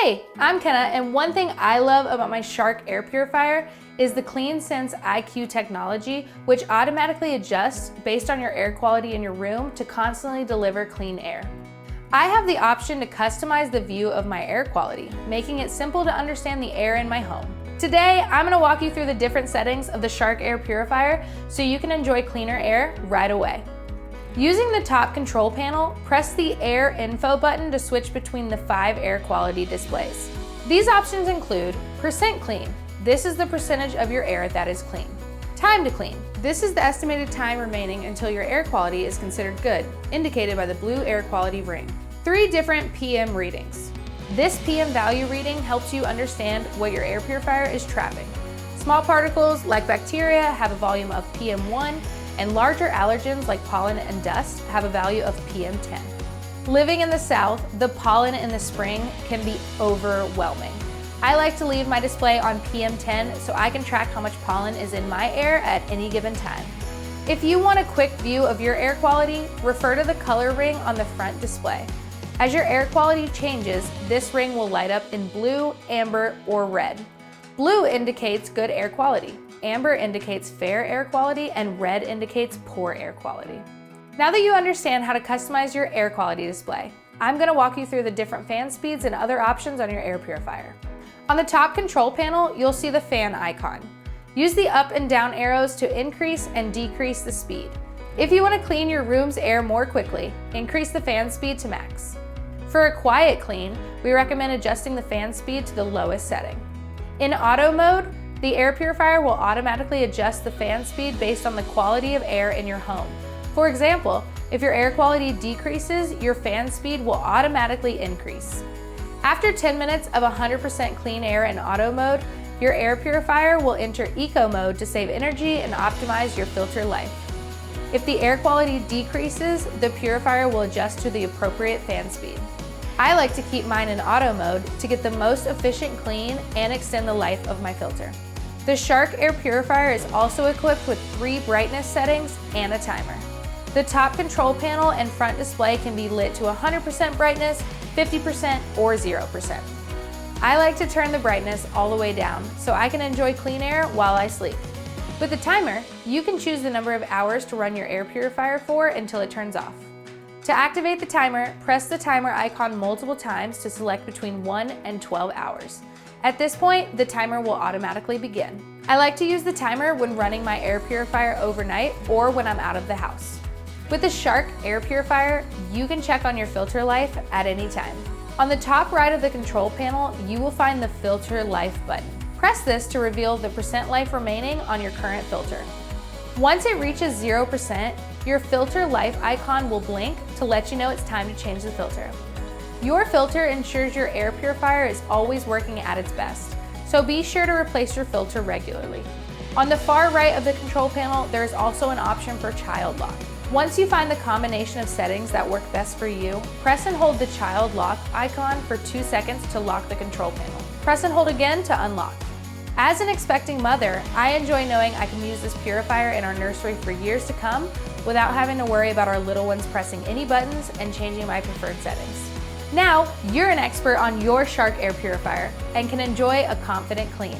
Hey, I'm Kenna, and one thing I love about my Shark Air Purifier is the CleanSense IQ technology, which automatically adjusts based on your air quality in your room to constantly deliver clean air. I have the option to customize the view of my air quality, making it simple to understand the air in my home. Today, I'm gonna walk you through the different settings of the Shark Air Purifier so you can enjoy cleaner air right away. Using the top control panel, press the Air Info button to switch between the 5 air quality displays. These options include percent clean. This is the percentage of your air that is clean. Time to clean. This is the estimated time remaining until your air quality is considered good, indicated by the blue air quality ring. 3 different PM readings. This PM value reading helps you understand what your air purifier is trapping. Small particles like bacteria have a volume of PM1, and larger allergens like pollen and dust have a value of PM10. Living in the South, the pollen in the spring can be overwhelming. I like to leave my display on PM10 so I can track how much pollen is in my air at any given time. If you want a quick view of your air quality, refer to the color ring on the front display. As your air quality changes, this ring will light up in blue, amber, or red. Blue indicates good air quality. Amber indicates fair air quality, and red indicates poor air quality. Now that you understand how to customize your air quality display, I'm going to walk you through the different fan speeds and other options on your air purifier. On the top control panel, you'll see the fan icon. Use the up and down arrows to increase and decrease the speed. If you want to clean your room's air more quickly, increase the fan speed to max. For a quiet clean, we recommend adjusting the fan speed to the lowest setting. In auto mode, the air purifier will automatically adjust the fan speed based on the quality of air in your home. For example, if your air quality decreases, your fan speed will automatically increase. After 10 minutes of 100% clean air in auto mode, your air purifier will enter eco mode to save energy and optimize your filter life. If the air quality decreases, the purifier will adjust to the appropriate fan speed. I like to keep mine in auto mode to get the most efficient clean and extend the life of my filter. The Shark Air Purifier is also equipped with 3 brightness settings and a timer. The top control panel and front display can be lit to 100% brightness, 50%, or 0%. I like to turn the brightness all the way down so I can enjoy clean air while I sleep. With the timer, you can choose the number of hours to run your air purifier for until it turns off. To activate the timer, press the timer icon multiple times to select between 1 and 12 hours. At this point, the timer will automatically begin. I like to use the timer when running my air purifier overnight or when I'm out of the house. With the Shark Air Purifier, you can check on your filter life at any time. On the top right of the control panel, you will find the Filter Life button. Press this to reveal the percent life remaining on your current filter. Once it reaches 0%, your filter life icon will blink to let you know it's time to change the filter. Your filter ensures your air purifier is always working at its best, so be sure to replace your filter regularly. On the far right of the control panel, there is also an option for child lock. Once you find the combination of settings that work best for you, press and hold the child lock icon for 2 seconds to lock the control panel. Press and hold again to unlock. As an expecting mother, I enjoy knowing I can use this purifier in our nursery for years to come without having to worry about our little ones pressing any buttons and changing my preferred settings. Now, you're an expert on your Shark Air Purifier and can enjoy a confident clean.